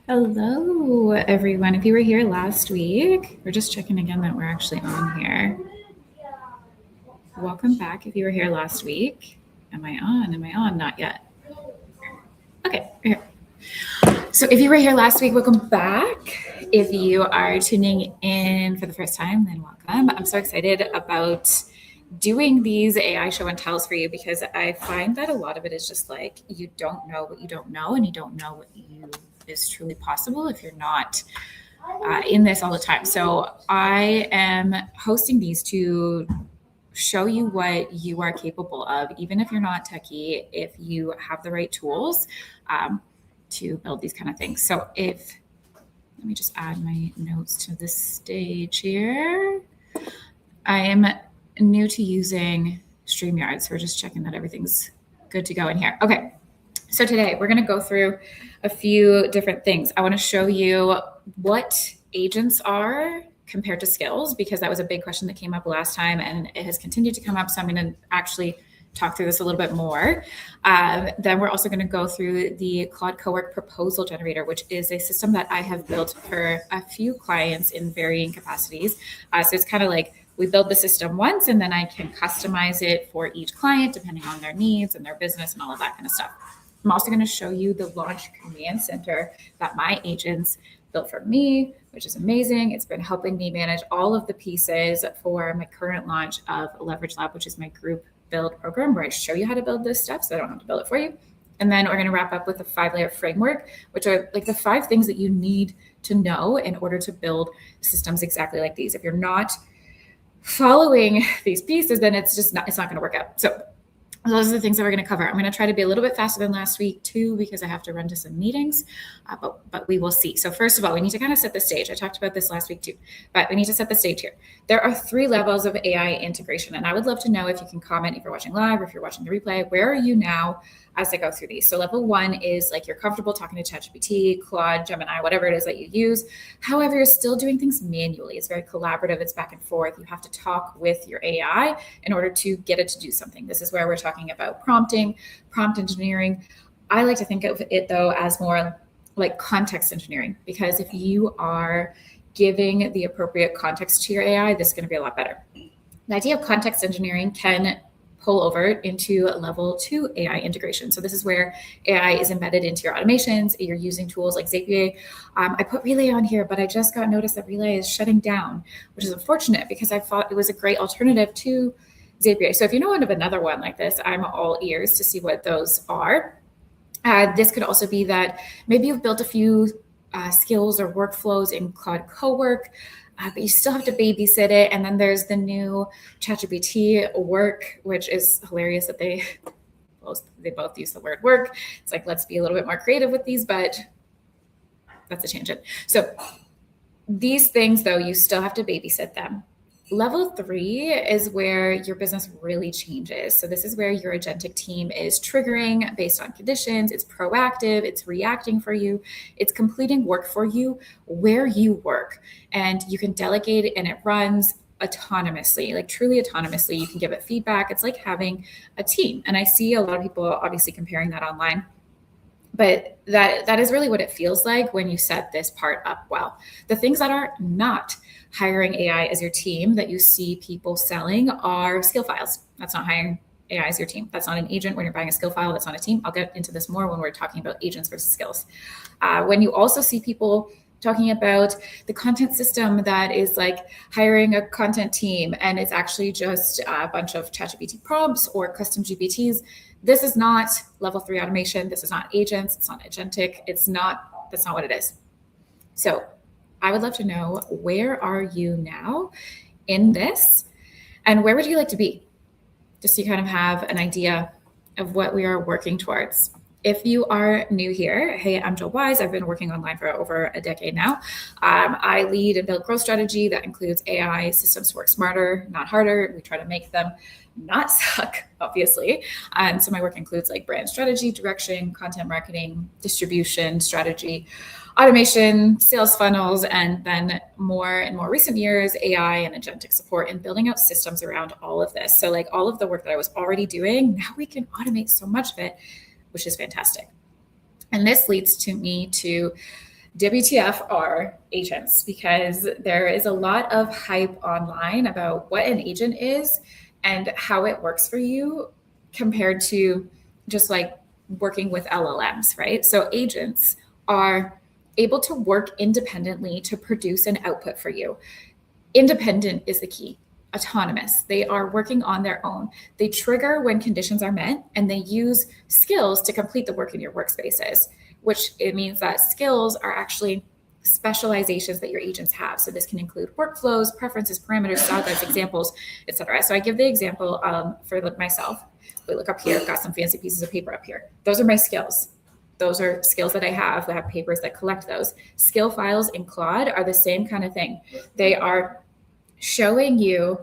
Hello, everyone. If you were here last week, we're just checking again that we're actually on here. Welcome back. If you were here last week, am I on? Am I on? Not yet. Okay, we're here. So if you were here last week, welcome back. If you are tuning in for the first time, then welcome. I'm so excited about doing these AI show and tells for you because I find that a lot of it is just like you don't know what you don't know, and you don't know what is truly possible if you're not in this all the time. So I am hosting these to show you what you are capable of, even if you're not techie, if you have the right tools to build these kind of things. So let me just add my notes to this stage here. I am new to using StreamYard, so we're just checking that everything's good to go in here. Okay, so today we're going to go through a few different things. I want to show you what agents are compared to skills, because that was a big question that came up last time and it has continued to come up. So I'm going to actually talk through this a little bit more. Then we're also going to go through the Claude Cowork proposal generator, which is a system that I have built for a few clients in varying capacities. So it's kind of like we build the system once and then I can customize it for each client depending on their needs and their business and all of that kind of stuff. I'm also going to show you the launch command center that my agents built for me, which is amazing. It's been helping me manage all of the pieces for my current launch of Leverage Lab, which is my group build program where I show you how to build this stuff so I don't have to build it for you. And then we're going to wrap up with a 5-layer framework, which are like the 5 things that you need to know in order to build systems exactly like these. If you're not following these pieces, then it's not going to work out. So those are the things that we're going to cover. I'm going to try to be a little bit faster than last week too, because I have to run to some meetings, but we will see. So first of all, we need to kind of set the stage. I talked about this last week too, but we need to set the stage here. There are 3 levels of AI integration, and I would love to know if you can comment if you're watching live or if you're watching the replay, where are you now as I go through these? So level 1 is like you're comfortable talking to ChatGPT, Claude, Gemini, whatever it is that you use. However, you're still doing things manually. It's very collaborative. It's back and forth. You have to talk with your AI in order to get it to do something. This is where we're talking about prompting, prompt engineering. I like to think of it though as more like context engineering, because if you are giving the appropriate context to your AI, this is going to be a lot better. The idea of context engineering can pull over into level 2 AI integration. So this is where AI is embedded into your automations. You're using tools like Zapier. I put Relay on here, but I just got notice that Relay is shutting down, which is unfortunate because I thought it was a great alternative to Zapier. So if you know of another one like this, I'm all ears to see what those are. This could also be that maybe you've built a few skills or workflows in Claude Cowork, but you still have to babysit it. And then there's the new ChatGPT work, which is hilarious that they both use the word work. It's like, let's be a little bit more creative with these, but that's a tangent. So these things, though, you still have to babysit them. Level 3 is where your business really changes. So this is where your agentic team is triggering based on conditions. It's proactive. It's reacting for you. It's completing work for you where you work. And you can delegate it and it runs autonomously, like truly autonomously. You can give it feedback. It's like having a team. And I see a lot of people obviously comparing that online. But that is really what it feels like when you set this part up well. The things that are not hiring AI as your team that you see people selling are skill files. That's not hiring AI as your team. That's not an agent when you're buying a skill file. That's not a team. I'll get into this more when we're talking about agents versus skills. When you also see people talking about the content system that is like hiring a content team and it's actually just a bunch of ChatGPT prompts or custom GPTs, this is not level 3 automation. This is not agents. It's not agentic. That's not what it is. So I would love to know, where are you now in this and where would you like to be? Just so you kind of have an idea of what we are working towards. If you are new here, hey, I'm Jill Wise. I've been working online for over a decade now. I lead and build growth strategy that includes AI systems to work smarter, not harder. We try to make them not suck, obviously. And so my work includes like brand strategy, direction, content marketing, distribution strategy, automation, sales funnels, and then more and more recent years, AI and agentic support and building out systems around all of this. So like all of the work that I was already doing, now we can automate so much of it, which is fantastic. And this leads to me to WTF are agents, because there is a lot of hype online about what an agent is and how it works for you compared to just like working with LLMs, right? So agents are able to work independently to produce an output for you. Independent is the key. Autonomous. They are working on their own. They trigger when conditions are met, and they use skills to complete the work in your workspaces, which it means that skills are actually specializations that your agents have. So this can include workflows, preferences, parameters, style guides, examples, etc. So I give the example for myself. We look up here, I've got some fancy pieces of paper up here. Those are my skills. Those are skills that I have. I have papers that collect those. Skill files in Claude are the same kind of thing. They are showing you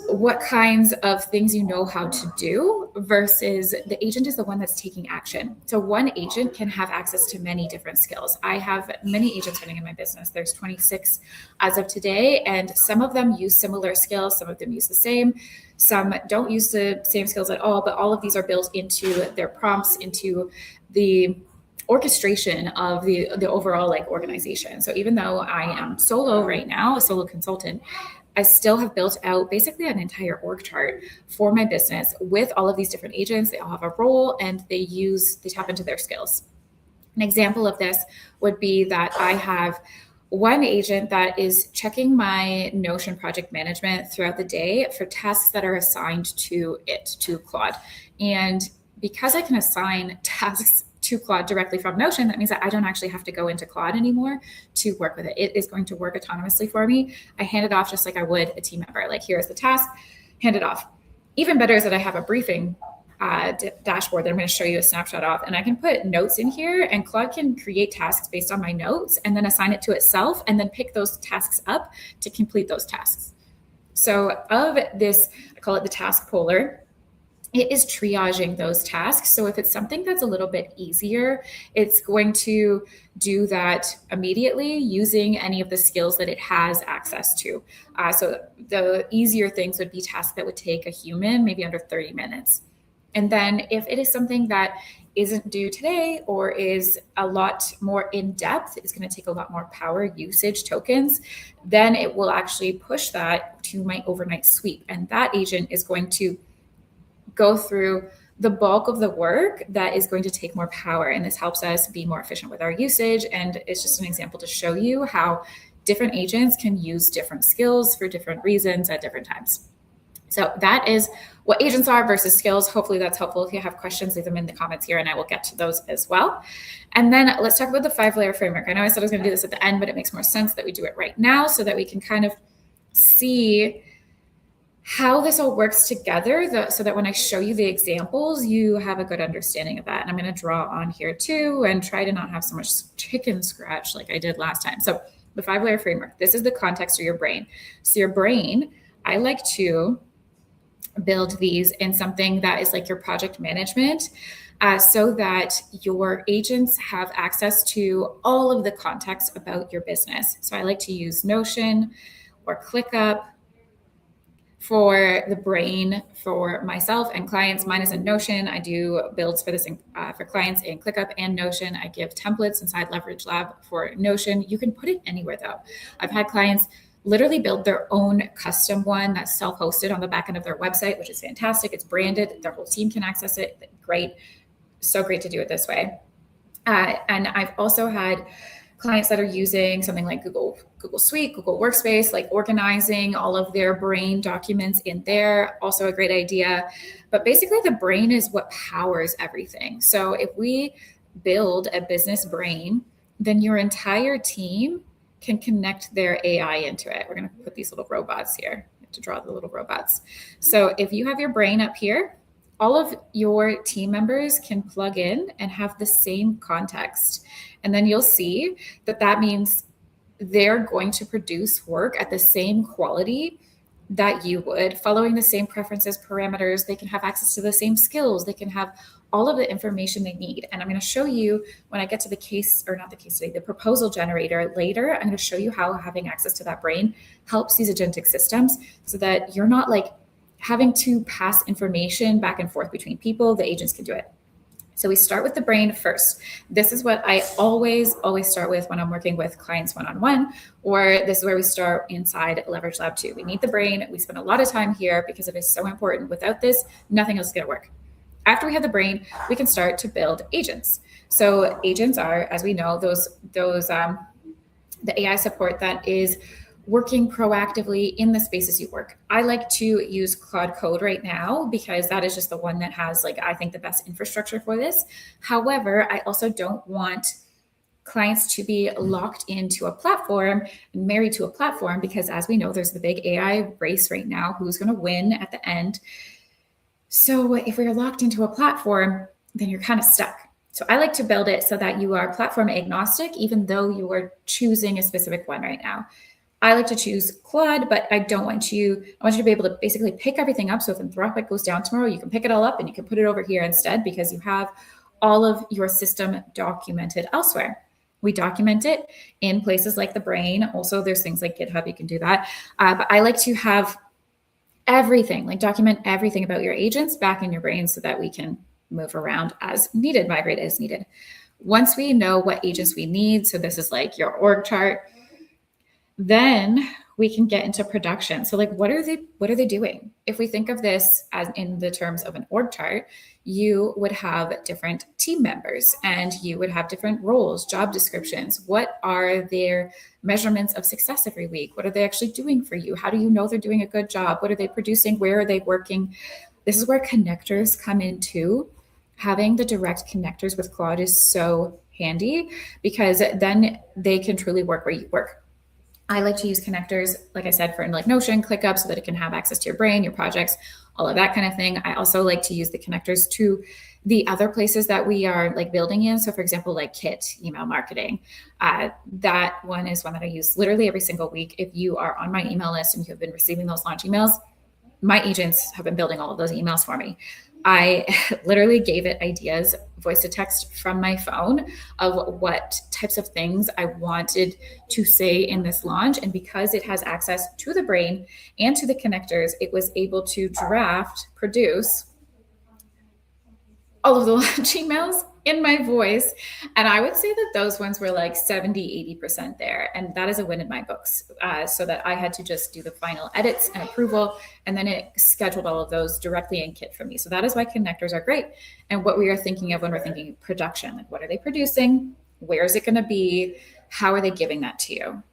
what kinds of things you know how to do versus the agent is the one that's taking action. So one agent can have access to many different skills. I have many agents running in my business. There's 26 as of today, and some of them use similar skills. Some of them use the same. Some don't use the same skills at all, but all of these are built into their prompts, into the orchestration of the overall like organization. So even though I am solo right now, a solo consultant, I still have built out basically an entire org chart for my business with all of these different agents. They all have a role and they tap into their skills. An example of this would be that I have one agent that is checking my Notion project management throughout the day for tasks that are assigned to Claude. And because I can assign tasks to Claude directly from Notion, that means that I don't actually have to go into Claude anymore to work with it. It is going to work autonomously for me. I hand it off just like I would a team member. Like, here's the task, hand it off. Even better is that I have a briefing dashboard that I'm going to show you a snapshot of, and I can put notes in here, and Claude can create tasks based on my notes and then assign it to itself and then pick those tasks up to complete those tasks. So of this, I call it the task poller. It is triaging those tasks. So if it's something that's a little bit easier, it's going to do that immediately using any of the skills that it has access to. So the easier things would be tasks that would take a human maybe under 30 minutes. And then if it is something that isn't due today or is a lot more in depth, it's going to take a lot more power usage tokens, then it will actually push that to my overnight sweep. And that agent is going to go through the bulk of the work that is going to take more power. And this helps us be more efficient with our usage. And it's just an example to show you how different agents can use different skills for different reasons at different times. So that is what agents are versus skills. Hopefully that's helpful. If you have questions, leave them in the comments here and I will get to those as well. And then let's talk about the 5-layer framework. I know I said I was going to do this at the end, but it makes more sense that we do it right now so that we can kind of see how this all works together, so that when I show you the examples, you have a good understanding of that. And I'm going to draw on here too and try to not have so much chicken scratch like I did last time. So the 5-layer framework, this is the context of your brain. So your brain, I like to build these in something that is like your project management, so that your agents have access to all of the context about your business. So I like to use Notion or ClickUp for the brain for myself and clients. Mine is in Notion. I do builds for this for clients in ClickUp and Notion. I give templates inside Leverage Lab for Notion. You can put it anywhere though. I've had clients literally build their own custom one that's self-hosted on the back end of their website, which is fantastic. It's branded. Their whole team can access it. Great. So great to do it this way. And I've also had clients that are using something like Google Suite, Google Workspace, like organizing all of their brain documents in there. Also a great idea. But basically the brain is what powers everything. So if we build a business brain, then your entire team can connect their AI into it. We're going to put these little robots here to draw the little robots. So if you have your brain up here, all of your team members can plug in and have the same context. And then you'll see that that means they're going to produce work at the same quality that you would, following the same preferences, parameters. They can have access to the same skills. They can have all of the information they need. And I'm going to show you when I get to the proposal generator later, I'm going to show you how having access to that brain helps these agentic systems so that you're not like having to pass information back and forth between people. The agents can do it. So we start with the brain first. This is what I always start with when I'm working with clients one-on-one, or this is where we start inside Leverage Lab 2. We need the brain. We spend a lot of time here because it is so important. Without this, nothing else is going to work. After we have the brain, we can start to build agents. So agents are, as we know, the AI support that is working proactively in the spaces you work. I like to use Claude Code right now because that is just the one that has, like, I think the best infrastructure for this. However, I also don't want clients to be locked into a platform and married to a platform because, as we know, there's the big AI race right now. Who's going to win at the end? So if we're locked into a platform, then you're kind of stuck. So I like to build it so that you are platform agnostic, even though you are choosing a specific one right now. I like to choose Claude, but I want you to be able to basically pick everything up. So if Anthropic goes down tomorrow, you can pick it all up and you can put it over here instead because you have all of your system documented elsewhere. We document it in places like the brain. Also, there's things like GitHub, you can do that. But I like to have everything, like document everything about your agents back in your brain so that we can move around as needed, migrate as needed. Once we know what agents we need, so this is like your org chart, then we can get into production. So like, what are they doing? If we think of this as in the terms of an org chart, you would have different team members and you would have different roles, job descriptions. What are their measurements of success every week? What are they actually doing for you? How do you know they're doing a good job? What are they producing? Where are they working? This is where connectors come in too. Having the direct connectors with Claude is so handy because then they can truly work where you work. I like to use connectors, like I said, for like Notion, ClickUp, so that it can have access to your brain, your projects, all of that kind of thing. I also like to use the connectors to the other places that we are like building in. So for example, like Kit, email marketing, that one is one that I use literally every single week. If you are on my email list and you have been receiving those launch emails, my agents have been building all of those emails for me. I literally gave it ideas, voice to text from my phone of what types of things I wanted to say in this launch. And because it has access to the brain and to the connectors, it was able to produce all of the launch emails in my voice. And I would say that those ones were like 70, 80% there. And that is a win in my books. So that I had to just do the final edits and approval. And then it scheduled all of those directly in Kit for me. So that is why connectors are great. And what we are thinking of when we're thinking production, like what are they producing? Where is it going to be? How are they giving that to you?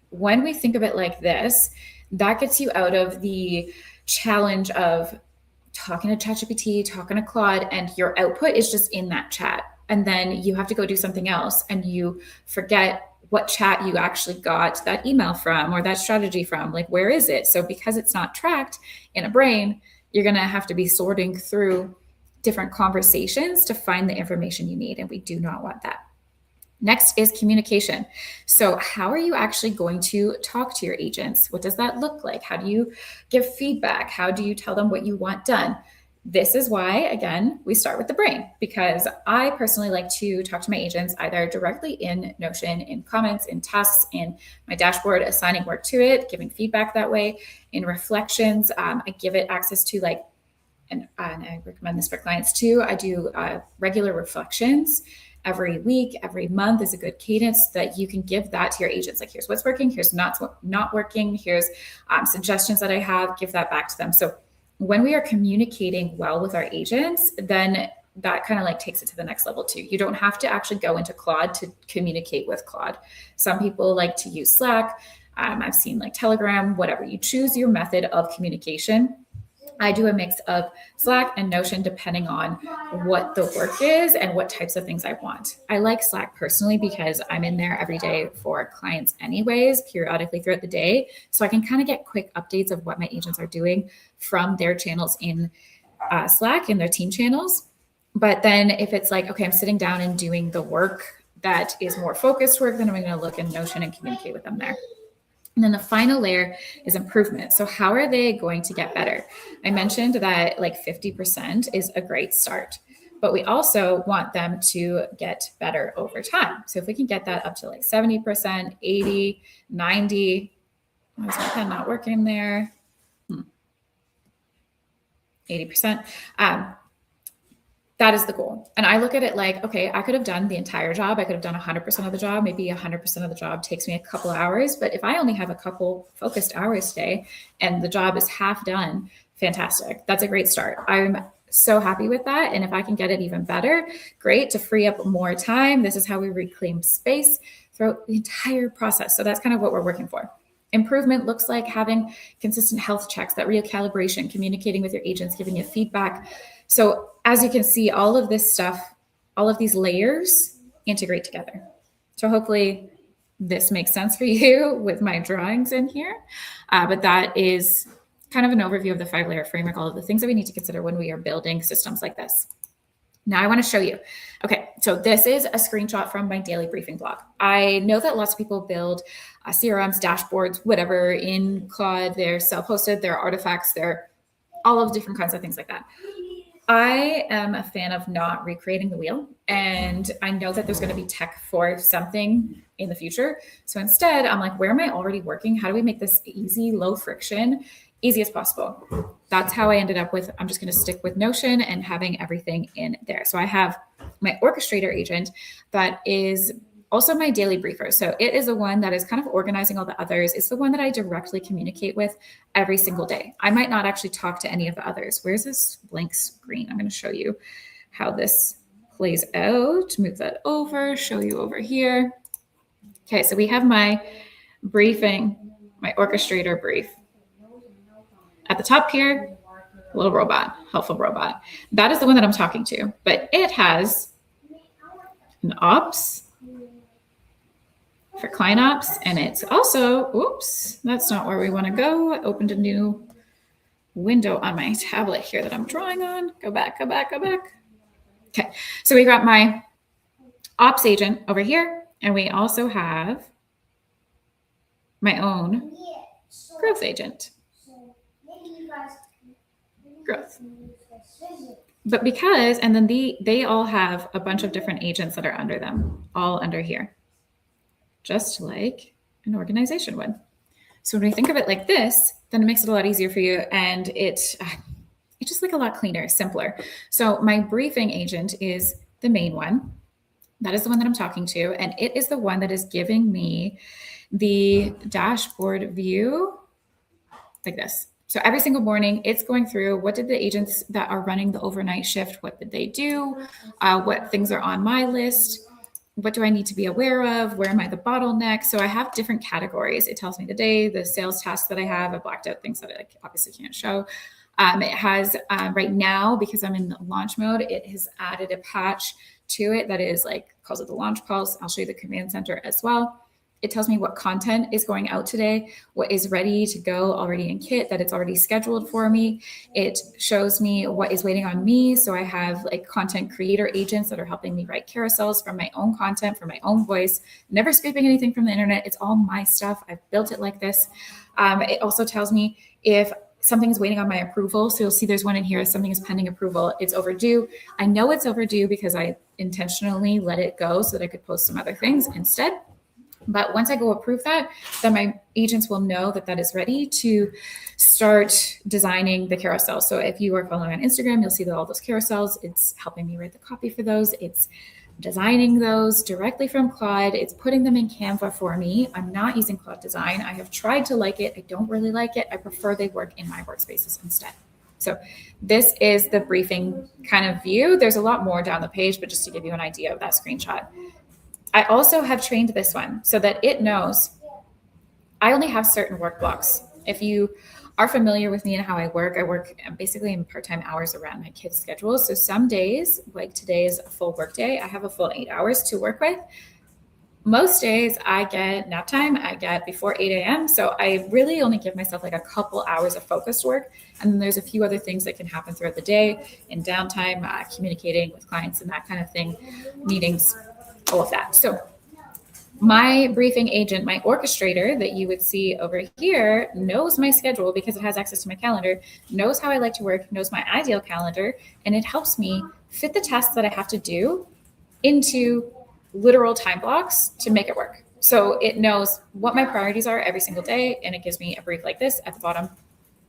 When we think of it like this, that gets you out of the challenge of talking to ChatGPT, talking to Claude, and your output is just in that chat. And then you have to go do something else and you forget what chat you actually got that email from or that strategy from. Like, where is it? So because it's not tracked in a brain, you're going to have to be sorting through different conversations to find the information you need. And we do not want that. Next is communication. So how are you actually going to talk to your agents? What does that look like? How do you give feedback? How do you tell them what you want done? This is why, again, we start with the brain, because I personally like to talk to my agents either directly in Notion, in comments, in tasks, in my dashboard, assigning work to it, giving feedback that way. In reflections, I give it access to and I recommend this for clients too. I do regular reflections every week, every month is a good cadence that you can give that to your agents. Like, here's what's working, here's not working, here's suggestions that I have, give that back to them. So when we are communicating well with our agents, then that kind of like takes it to the next level too. You don't have to actually go into Claude to communicate with Claude. Some people like to use Slack. I've seen like Telegram, whatever. You choose your method of communication. I do a mix of Slack and Notion depending on what the work is and what types of things I want. I like Slack personally because I'm in there every day for clients anyways, periodically throughout the day. So I can kind of get quick updates of what my agents are doing from their channels in Slack, in their team channels. But then if it's like, okay, I'm sitting down and doing the work that is more focused work, then I'm going to look in Notion and communicate with them there. And then the final layer is improvement. So how are they going to get better? I mentioned that like 50% is a great start, but we also want them to get better over time. So if we can get that up to like 70%, 80, 90, why is my pen not working there? 80%. That is the goal. And I look at it like, okay, I could have done the entire job. I could have done 100% of the job. Maybe 100% of the job takes me a couple of hours. But if I only have a couple focused hours today and the job is half done, fantastic. That's a great start. I'm so happy with that. And if I can get it even better, great, to free up more time. This is how we reclaim space throughout the entire process. So that's kind of what we're working for. Improvement looks like having consistent health checks, that recalibration, communicating with your agents, giving you feedback. So as you can see, all of this stuff, all of these layers integrate together. So hopefully this makes sense for you with my drawings in here. But that is kind of an overview of the 5-layer framework, all of the things that we need to consider when we are building systems like this. Now I want to show you. Okay, so this is a screenshot from my daily briefing blog. I know that lots of people build CRMs, dashboards, whatever in Claude. They're self-hosted, they're artifacts, they're all of different kinds of things like that. I am a fan of not recreating the wheel, and I know that there's going to be tech for something in the future. So instead, I'm like, where am I already working? How do we make this easy, low friction, easy as possible? That's how I ended up with, I'm just going to stick with Notion and having everything in there. So I have my orchestrator agent that is also my daily briefer. So it is the one that is kind of organizing all the others. It's the one that I directly communicate with every single day. I might not actually talk to any of the others. Where's this blank screen? I'm going to show you how this plays out. Move that over, show you over here. Okay, so we have my briefing, my orchestrator brief. At the top here, little robot, helpful robot. That is the one that I'm talking to, but it has an ops for client ops, and it's also, oops, that's not where we want to go. I opened a new window on my tablet here that I'm drawing on. Go back. Okay, so we got my ops agent over here, and we also have my own growth agent. Growth. But because, and then they all have a bunch of different agents that are under them, all under here, just like an organization would. So when we think of it like this, then it makes it a lot easier for you, and it's just like a lot cleaner, simpler. So my briefing agent is the main one. That is the one that I'm talking to, and it is the one that is giving me the dashboard view like this. So every single morning, it's going through what did the agents that are running the overnight shift, what did they do? What things are on my list? What do I need to be aware of? Where am I the bottleneck? So I have different categories. It tells me the day, the sales tasks that I have. I blacked out things that I obviously can't show. It has right now, because I'm in the launch mode, it has added a patch to it that is like, calls it the launch pulse. I'll show you the command center as well. It tells me what content is going out today, what is ready to go already in kit, that it's already scheduled for me. It shows me what is waiting on me. So I have like content creator agents that are helping me write carousels from my own content, from my own voice, never scraping anything from the internet. It's all my stuff. I've built it like this. It also tells me if something is waiting on my approval. So you'll see there's one in here, something is pending approval. It's overdue. I know it's overdue because I intentionally let it go so that I could post some other things instead. But once I go approve that, then my agents will know that that is ready to start designing the carousel. So if you are following on Instagram, you'll see that all those carousels, it's helping me write the copy for those. It's designing those directly from Claude. It's putting them in Canva for me. I'm not using Claude Design. I have tried to like it. I don't really like it. I prefer they work in my workspaces instead. So this is the briefing kind of view. There's a lot more down the page, but just to give you an idea of that screenshot. I also have trained this one so that it knows I only have certain work blocks. If you are familiar with me and how I work basically in part-time hours around my kids' schedules. So some days, like today is a full work day, I have a full 8 hours to work with. Most days I get nap time, I get before 8 a.m. So I really only give myself like a couple hours of focused work. And then there's a few other things that can happen throughout the day in downtime, communicating with clients and that kind of thing, meetings, all of that. So my briefing agent, my orchestrator that you would see over here, knows my schedule because it has access to my calendar, knows how I like to work, knows my ideal calendar, and it helps me fit the tasks that I have to do into literal time blocks to make it work. So it knows what my priorities are every single day, and it gives me a brief like this at the bottom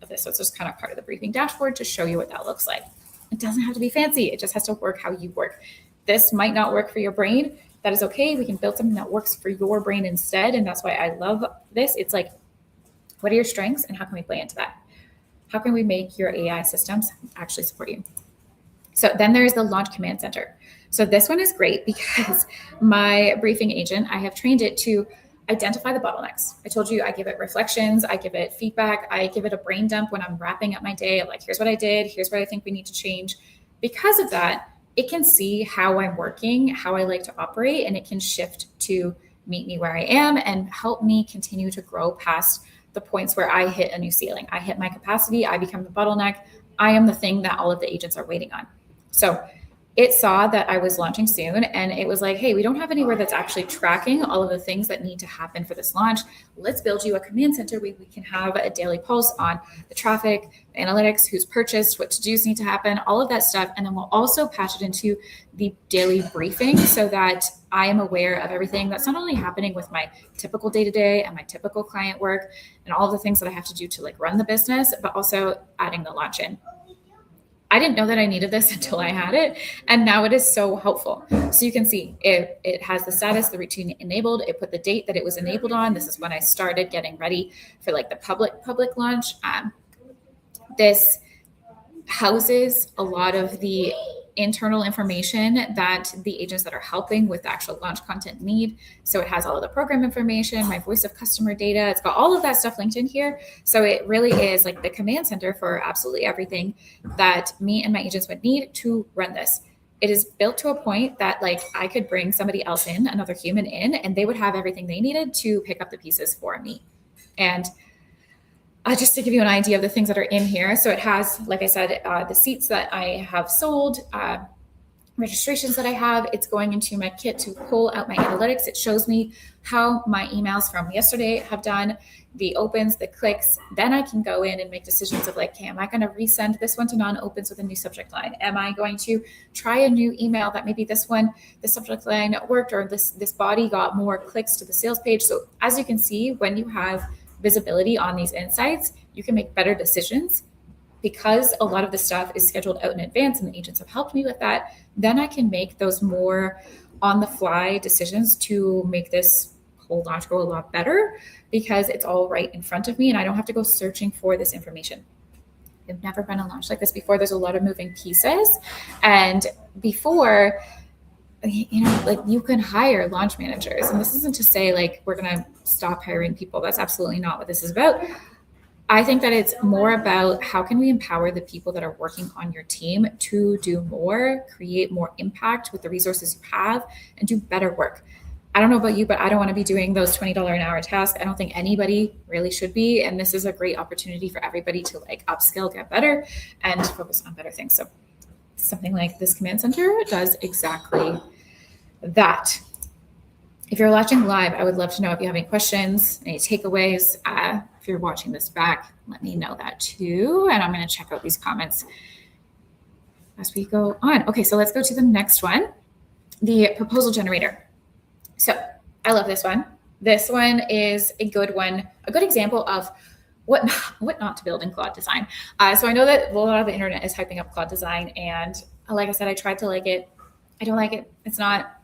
of this. So it's just kind of part of the briefing dashboard to show you what that looks like. It doesn't have to be fancy. It just has to work how you work. This might not work for your brain. That is okay. We can build something that works for your brain instead. And that's why I love this. It's like, what are your strengths and how can we play into that? How can we make your AI systems actually support you? So then there's the launch command center. So this one is great because my briefing agent, I have trained it to identify the bottlenecks. I told you I give it reflections, I give it feedback, I give it a brain dump when I'm wrapping up my day of like, here's what I did, here's what I think we need to change. Because of that, it can see how I'm working, how I like to operate, and it can shift to meet me where I am and help me continue to grow past the points where I hit a new ceiling. I hit my capacity, I become the bottleneck. I am the thing that all of the agents are waiting on. So it saw that I was launching soon and it was like, hey, we don't have anywhere that's actually tracking all of the things that need to happen for this launch. Let's build you a command center where we can have a daily pulse on the traffic, the analytics, who's purchased, what to-dos need to happen, all of that stuff. And then we'll also patch it into the daily briefing so that I am aware of everything that's not only happening with my typical day-to-day and my typical client work and all of the things that I have to do to like run the business, but also adding the launch in. I didn't know that I needed this until I had it. And now it is so helpful. So you can see it has the status, the routine enabled. It put the date that it was enabled on. This is when I started getting ready for like the public launch. This houses a lot of the internal information that the agents that are helping with the actual launch content need. So it has all of the program information, my voice of customer data. It's got all of that stuff linked in here. So it really is like the command center for absolutely everything that me and my agents would need to run this. It is built to a point that like I could bring somebody else in, another human in, and they would have everything they needed to pick up the pieces for me. And just to give you an idea of the things that are in here. So it has, like I said, the seats that I have sold, registrations that I have. It's going into my kit to pull out my analytics. It shows me how my emails from yesterday have done, the opens, the clicks. Then I can go in and make decisions of like, okay, am I going to resend this one to non-opens with a new subject line? Am I going to try a new email that maybe this one, the subject line worked, or this body got more clicks to the sales page? So as you can see, when you have visibility on these insights, you can make better decisions. Because a lot of the stuff is scheduled out in advance and the agents have helped me with that, then I can make those more on the fly decisions to make this whole launch go a lot better because it's all right in front of me and I don't have to go searching for this information. I've never run a launch like this before. There's a lot of moving pieces. And before, you know, like you can hire launch managers. And this isn't to say like we're going to stop hiring people. That's absolutely not what this is about. I think that it's more about how can we empower the people that are working on your team to do more, create more impact with the resources you have, and do better work. I don't know about you, but I don't want to be doing those $20 an hour tasks. I don't think anybody really should be. And this is a great opportunity for everybody to like upskill, get better, and focus on better things. So something like this command center does exactly that. If you're watching live, I would love to know if you have any questions, any takeaways. If you're watching this back, let me know that too. And I'm going to check out these comments as we go on. Okay, so let's go to the next one, the proposal generator. So I love this one. This one is a good one, a good example of what not to build in Claude Design. So I know that a lot of the internet is hyping up Claude Design. And like I said, I tried to like it. I don't like it. It's not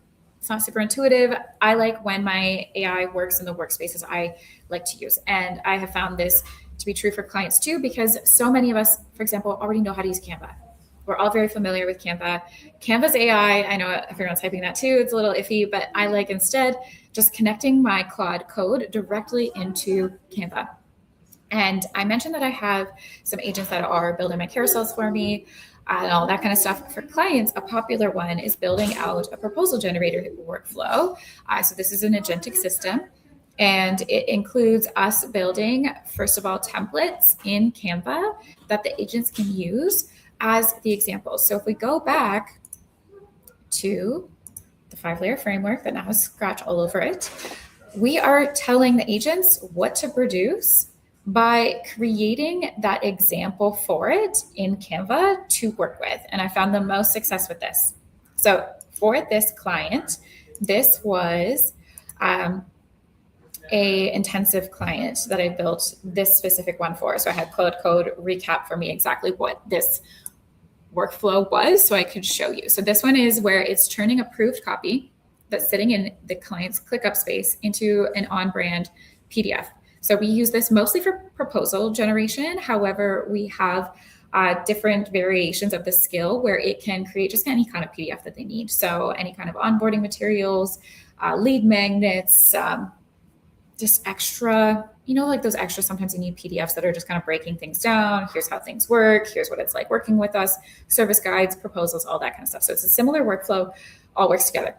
super intuitive. I like when my AI works in the workspaces I like to use. And I have found this to be true for clients too, because so many of us, for example, already know how to use Canva. We're all very familiar with Canva. Canva's AI, I know everyone's typing that too. It's a little iffy, but I like instead just connecting my Claude code directly into Canva. And I mentioned that I have some agents that are building my carousels for me, and all that kind of stuff. For clients, a popular one is building out a proposal generator workflow. So this is an agentic system, and it includes us building, first of all, templates in Canva that the agents can use as the example. So if we go back to the 5-layer framework that now has Scratch all over it, we are telling the agents what to produce by creating that example for it in Canva to work with. And I found the most success with this. So for this client, this was a intensive client that I built this specific one for. So I had Claude Code recap for me exactly what this workflow was so I could show you. So this one is where it's turning approved copy that's sitting in the client's ClickUp space into an on-brand PDF. So we use this mostly for proposal generation. However, we have different variations of the skill where it can create just any kind of PDF that they need. So any kind of onboarding materials, lead magnets, just extra, like those extra, sometimes you need PDFs that are just kind of breaking things down. Here's how things work. Here's what it's like working with us, service guides, proposals, all that kind of stuff. So it's a similar workflow, all works together.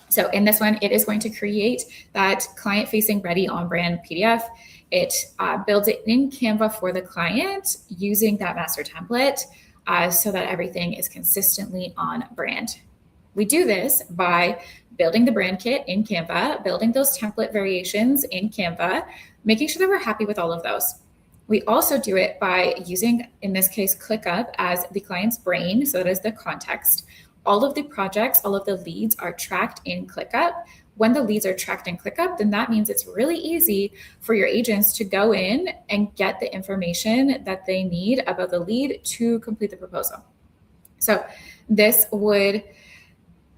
So in this one, it is going to create that client-facing ready on-brand PDF. It builds it in Canva for the client using that master template so that everything is consistently on brand. We do this by building the brand kit in Canva, building those template variations in Canva, making sure that we're happy with all of those. We also do it by using, in this case, ClickUp as the client's brain. So that is the context. All of the projects, all of the leads are tracked in ClickUp. When the leads are tracked in ClickUp, then that means it's really easy for your agents to go in and get the information that they need about the lead to complete the proposal. So this would,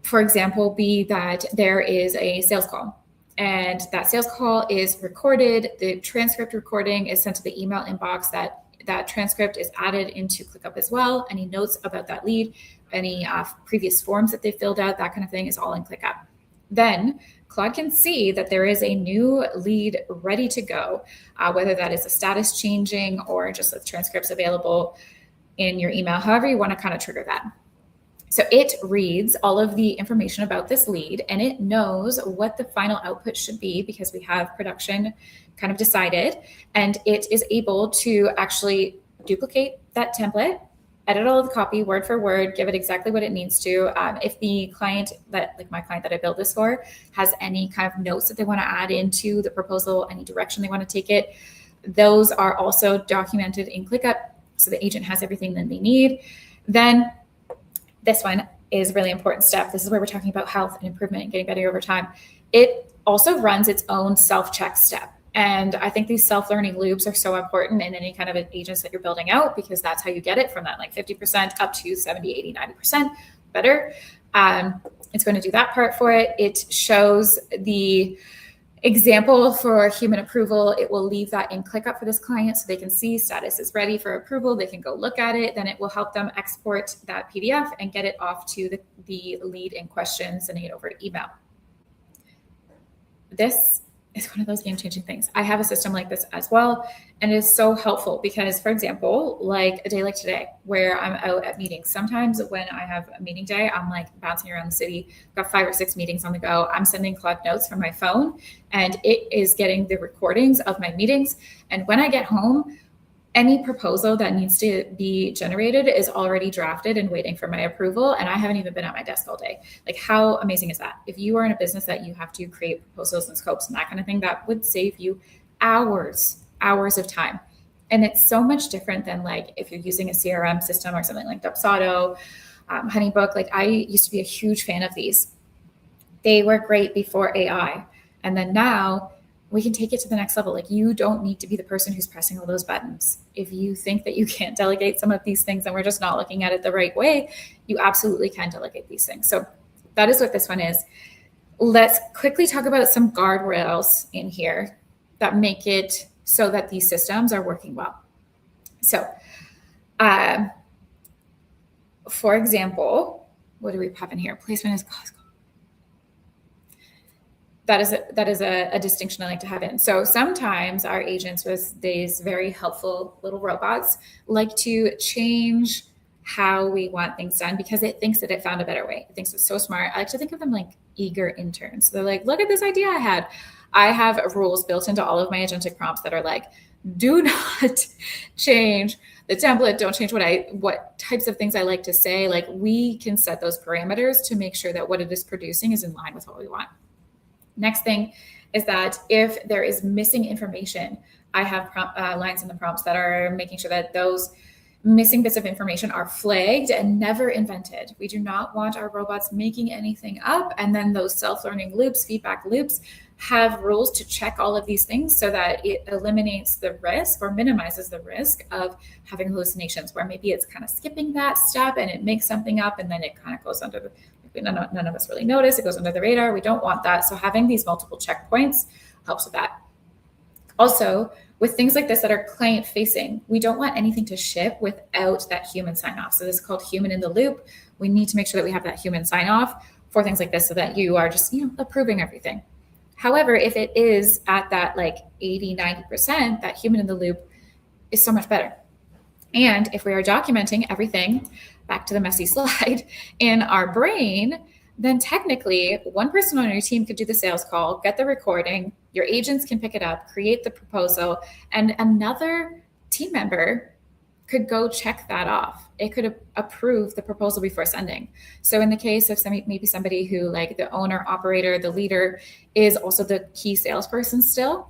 for example, be that there is a sales call and that sales call is recorded. The transcript recording is sent to the email inbox. That transcript is added into ClickUp as well. Any notes about that lead, any previous forms that they filled out, that kind of thing is all in ClickUp. Then Claude can see that there is a new lead ready to go, whether that is a status changing or just the transcripts available in your email, however you want to kind of trigger that. So it reads all of the information about this lead and it knows what the final output should be because we have production kind of decided, and it is able to actually duplicate that template, edit all of the copy word for word, give it exactly what it needs to. If the client like my client that I built this for, has any kind of notes that they want to add into the proposal, any direction they want to take it, those are also documented in ClickUp. So the agent has everything that they need. Then this one is a really important step. This is where we're talking about health and improvement and getting better over time. It also runs its own self-check step. And I think these self-learning loops are so important in any kind of agents that you're building out, because that's how you get it from that like 50% up to 70, 80, 90% better. It's going to do that part for it. It shows the example for human approval. It will leave that in ClickUp for this client so they can see status is ready for approval. They can go look at it. Then it will help them export that PDF and get it off to the lead in question, sending it over to email. This is one of those game-changing things. I have a system like this as well, and it is so helpful because, for example, like a day like today where I'm out at meetings, sometimes when I have a meeting day, I'm like bouncing around the city, got 5 or 6 meetings on the go. I'm sending Claude notes from my phone and it is getting the recordings of my meetings. And when I get home, any proposal that needs to be generated is already drafted and waiting for my approval. And I haven't even been at my desk all day. Like, how amazing is that? If you are in a business that you have to create proposals and scopes and that kind of thing, that would save you hours of time. And it's so much different than like if you're using a CRM system or something like Dubsado, Honeybook. Like, I used to be a huge fan of these. They were great before AI. And then now we can take it to the next level. Like, you don't need to be the person who's pressing all those buttons. If you think that you can't delegate some of these things and we're just not looking at it the right way, you absolutely can delegate these things. So that is what this one is. Let's quickly talk about some guardrails in here that make it so that these systems are working well. So, for example, what do we have in here? Placement is cost. That is a distinction I like to have in. So sometimes our agents with these very helpful little robots like to change how we want things done because it thinks that it found a better way. It thinks it's so smart. I like to think of them like eager interns. They're like, look at this idea I had. I have rules built into all of my agentic prompts that are like, do not change the template. Don't change what types of things I like to say. Like, we can set those parameters to make sure that what it is producing is in line with what we want. Next thing is that if there is missing information, I have lines in the prompts that are making sure that those missing bits of information are flagged and never invented. We do not want our robots making anything up. And then those self-learning loops, feedback loops, have rules to check all of these things so that it eliminates the risk or minimizes the risk of having hallucinations, where maybe it's kind of skipping that step and it makes something up and then it kind of goes under the, none of us really notice, it goes under the radar. We don't want that. So having these multiple checkpoints helps with that. Also, with things like this that are client facing, we don't want anything to ship without that human sign off. So this is called human in the loop. We need to make sure that we have that human sign off for things like this so that you are just, approving everything. However, if it is at that like 80, 90%, that human in the loop is so much better. And if we are documenting everything, back to the messy slide, in our brain, then technically one person on your team could do the sales call, get the recording, your agents can pick it up, create the proposal, and another team member could go check that off. It could approve the proposal before sending. So in the case of maybe somebody who, like the owner, operator, the leader, is also the key salesperson still,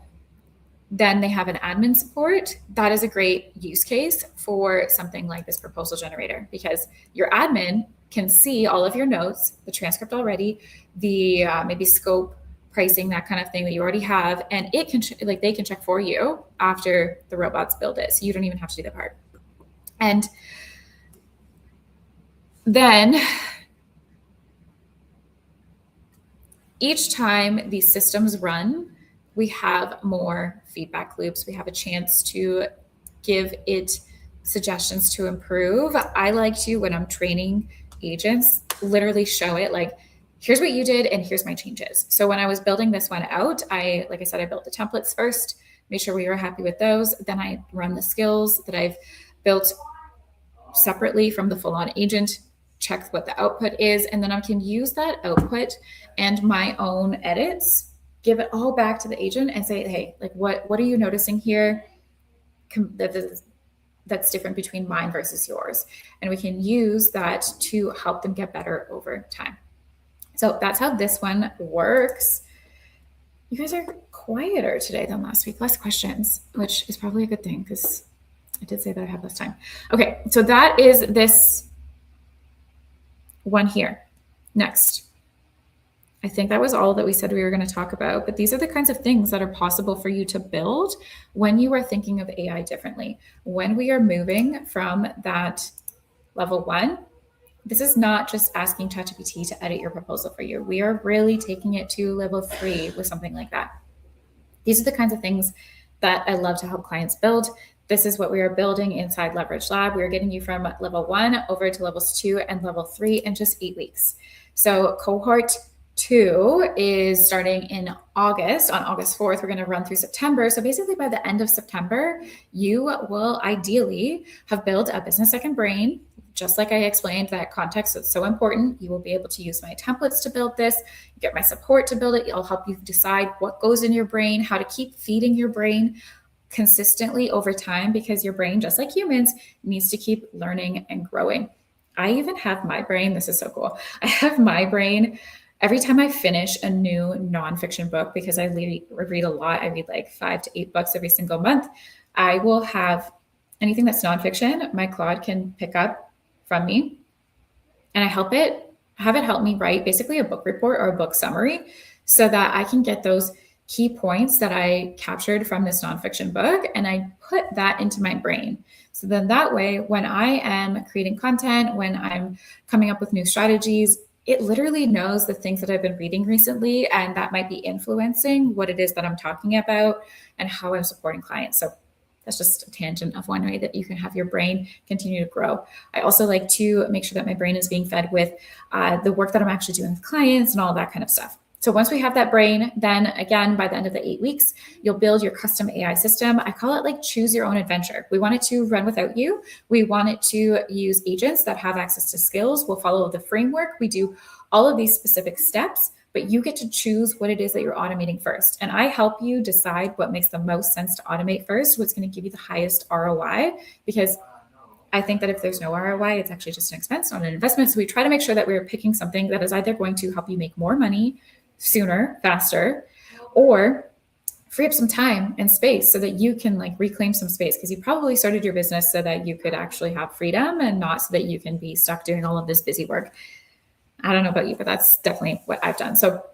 then they have an admin support. That is a great use case for something like this proposal generator, because your admin can see all of your notes, the transcript already, the maybe scope, pricing, that kind of thing that you already have, and it can they can check for you after the robots build it, so you don't even have to do that part. And then each time these systems run, we have more feedback loops. We have a chance to give it suggestions to improve. I like to, when I'm training agents, literally show it like, here's what you did and here's my changes. So when I was building this one out, like I said, I built the templates first, made sure we were happy with those. Then I run the skills that I've built separately from the full-on agent, check what the output is, and then I can use that output and my own edits, give it all back to the agent and say, hey, like what are you noticing here that's different between mine versus yours? And we can use that to help them get better over time. So that's how this one works. You guys are quieter today than last week, less questions, which is probably a good thing because I did say that I have less time. Okay, so that is this one here. Next. I think that was all that we said we were going to talk about, but these are the kinds of things that are possible for you to build when you are thinking of AI differently. When we are moving from that level 1, this is not just asking ChatGPT to edit your proposal for you. We are really taking it to level 3 with something like that. These are the kinds of things that I love to help clients build. This is what we are building inside Leverage Lab. We are getting you from level 1 over to levels 2 and level 3 in just 8 weeks. So cohort 2 is starting in August. On August 4th, we're going to run through September. So basically by the end of September, you will ideally have built a business second brain. Just like I explained, that context is so important. You will be able to use my templates to build this, get my support to build it. I'll help you decide what goes in your brain, how to keep feeding your brain consistently over time, because your brain, just like humans, needs to keep learning and growing. I even have my brain. This is so cool. I have my brain every time I finish a new nonfiction book, because I read a lot. I read like 5 to 8 books every single month. I will have anything that's nonfiction, my Claude can pick up from me, and I have it help me write basically a book report or a book summary so that I can get those key points that I captured from this nonfiction book, and I put that into my brain. So then that way, when I am creating content, when I'm coming up with new strategies, it literally knows the things that I've been reading recently, and that might be influencing what it is that I'm talking about and how I'm supporting clients. So that's just a tangent of one way that you can have your brain continue to grow. I also like to make sure that my brain is being fed with the work that I'm actually doing with clients and all that kind of stuff. So once we have that brain, then again, by the end of the 8 weeks, you'll build your custom AI system. I call it like choose your own adventure. We want it to run without you. We want it to use agents that have access to skills. We'll follow the framework. We do all of these specific steps, but you get to choose what it is that you're automating first. And I help you decide what makes the most sense to automate first, what's going to give you the highest ROI, because I think that if there's no ROI, it's actually just an expense, not an investment. So we try to make sure that we're picking something that is either going to help you make more money sooner, faster, or free up some time and space so that you can like reclaim some space, because you probably started your business so that you could actually have freedom and not so that you can be stuck doing all of this busy work. I don't know about you, but that's definitely what I've done. So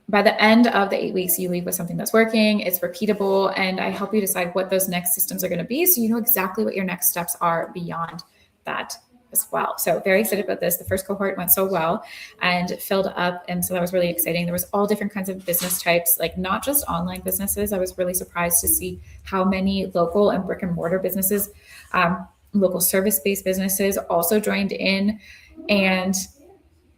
by the end of the 8 weeks, you leave with something that's working, it's repeatable, and I help you decide what those next systems are going to be so you know exactly what your next steps are beyond that as well. So very excited about this. The first cohort went so well and filled up, and so that was really exciting. There was all different kinds of business types, like not just online businesses. I was really surprised to see how many local and brick and mortar businesses, local service-based businesses also joined in, and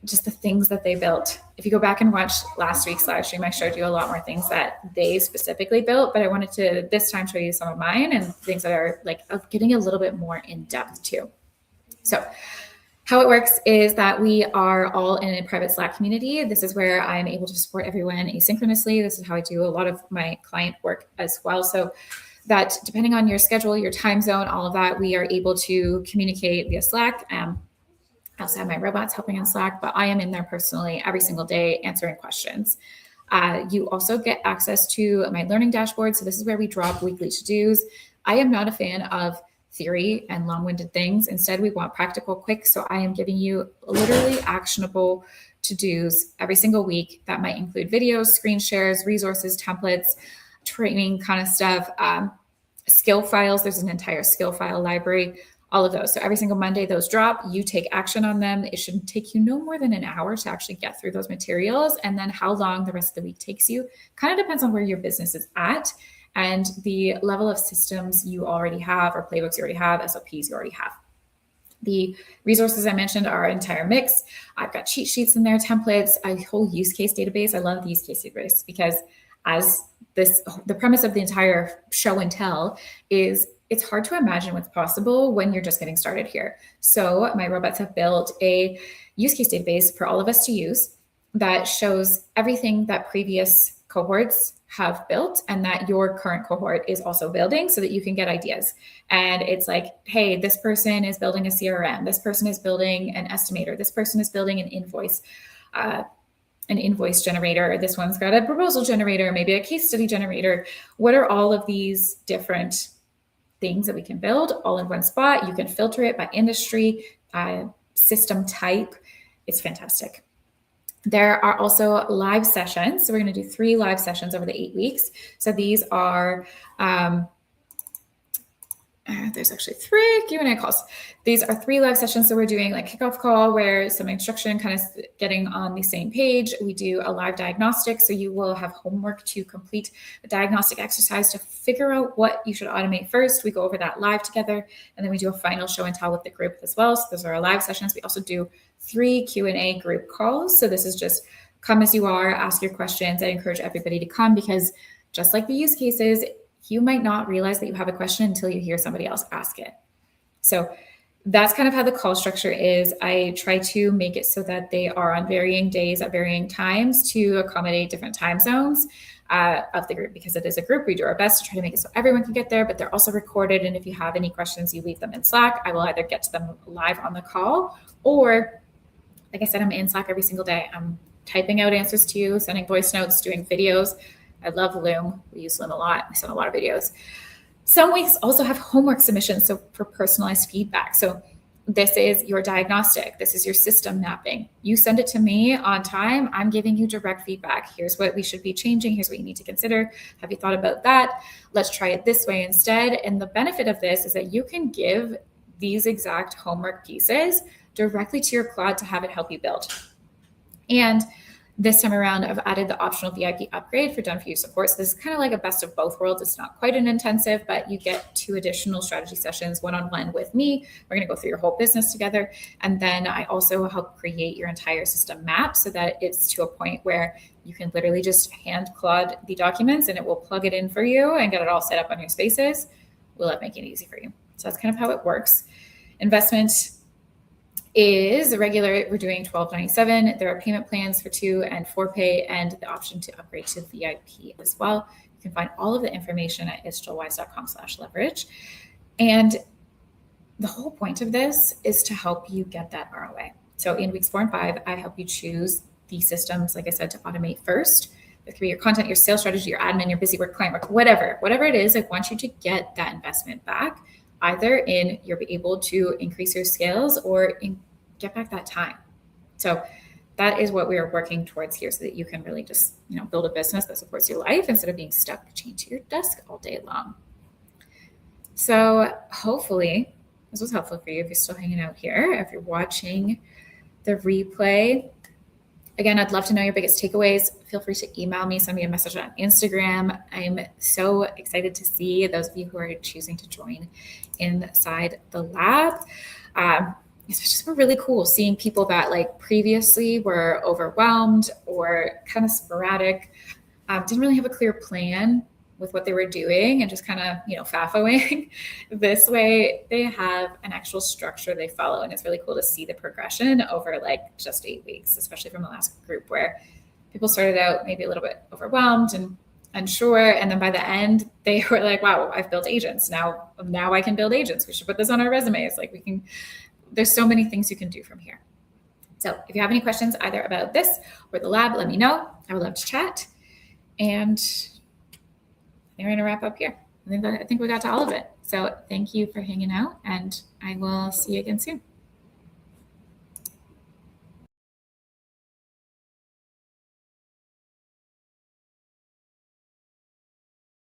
just the things that they built. If you go back and watch last week's live stream, I showed you a lot more things that they specifically built, but I wanted to this time show you some of mine and things that are like getting a little bit more in depth too. So how it works is that we are all in a private Slack community. This is where I'm able to support everyone asynchronously. This is how I do a lot of my client work as well. So that depending on your schedule, your time zone, all of that, we are able to communicate via Slack. I also have my robots helping in Slack, but I am in there personally every single day answering questions. You also get access to my learning dashboard. So this is where we drop weekly to-dos. I am not a fan of theory and long-winded things. Instead, we want practical, quick. So I am giving you literally actionable to-dos every single week that might include videos, screen shares, resources, templates, training kind of stuff, skill files. There's an entire skill file library, all of those. So every single Monday, those drop, you take action on them. It shouldn't take you no more than an hour to actually get through those materials. And then how long the rest of the week takes you kind of depends on where your business is at and the level of systems you already have, or playbooks you already have, SOPs you already have. The resources I mentioned are an entire mix. I've got cheat sheets in there, templates, a whole use case database. I love the use case database because the premise of the entire show and tell is it's hard to imagine what's possible when you're just getting started here. So my robots have built a use case database for all of us to use that shows everything that previous cohorts have built and that your current cohort is also building so that you can get ideas. And it's like, hey, this person is building a CRM. This person is building an estimator. This person is building an invoice generator. This one's got a proposal generator, maybe a case study generator. What are all of these different things that we can build all in one spot? You can filter it by industry, system type. It's fantastic. There are also live sessions. So we're going to do 3 live sessions over the 8 weeks. So these are, there's actually 3 Q&A calls. These are 3 live sessions. So we're doing like kickoff call where some instruction, kind of getting on the same page. We do a live diagnostic. So you will have homework to complete a diagnostic exercise to figure out what you should automate first. We go over that live together, and then we do a final show and tell with the group as well. So those are our live sessions. We also do 3 Q&A group calls. So this is just come as you are, ask your questions. I encourage everybody to come because just like the use cases, you might not realize that you have a question until you hear somebody else ask it. So that's kind of how the call structure is. I try to make it so that they are on varying days at varying times to accommodate different time zones of the group. Because it is a group, we do our best to try to make it so everyone can get there, but they're also recorded. And if you have any questions, you leave them in Slack. I will either get to them live on the call, or like I said, I'm in Slack every single day. I'm typing out answers to you, sending voice notes, doing videos. I love Loom. We use Loom a lot. I send a lot of videos. Some weeks also have homework submissions, so for personalized feedback. So this is your diagnostic. This is your system mapping. You send it to me on time. I'm giving you direct feedback. Here's what we should be changing. Here's what you need to consider. Have you thought about that? Let's try it this way instead. And the benefit of this is that you can give these exact homework pieces directly to your Claude to have it help you build. And this time around, I've added the optional VIP upgrade for done-for-you support. So this is kind of like a best of both worlds. It's not quite an intensive, but you get 2 additional strategy sessions one-on-one with me. We're going to go through your whole business together. And then I also help create your entire system map so that it's to a point where you can literally just hand Claude the documents and it will plug it in for you and get it all set up on your spaces. We love making it easy for you. So that's kind of how it works. Investment is regular. We're doing $12.97. There are payment plans for 2 and 4 pay, and the option to upgrade to VIP as well. You can find all of the information at isjalwise.com/leverage. And the whole point of this is to help you get that ROI. So in weeks 4 and 5, I help you choose the systems, like I said, to automate first. It could be your content, your sales strategy, your admin, your busy work, client work, whatever it is. I want you to get that investment back, either in you're able to increase your scales or get back that time. So that is what we are working towards here, so that you can really just, build a business that supports your life instead of being stuck chained to your desk all day long. So hopefully this was helpful for you if you're still hanging out here, if you're watching the replay. Again, I'd love to know your biggest takeaways. Feel free to email me, send me a message on Instagram. I'm so excited to see those of you who are choosing to join inside the lab. It's just really cool seeing people that like previously were overwhelmed or kind of sporadic, didn't really have a clear plan with what they were doing and just kind of, faffing. This way they have an actual structure they follow. And it's really cool to see the progression over like just 8 weeks, especially from the last group where people started out maybe a little bit overwhelmed and unsure. And then by the end, they were like, wow, I've built agents. Now I can build agents. We should put this on our resumes. There's so many things you can do from here. So if you have any questions either about this or the lab, let me know. I would love to chat. And I think we're going to wrap up here. I think we got to all of it. So thank you for hanging out, and I will see you again soon.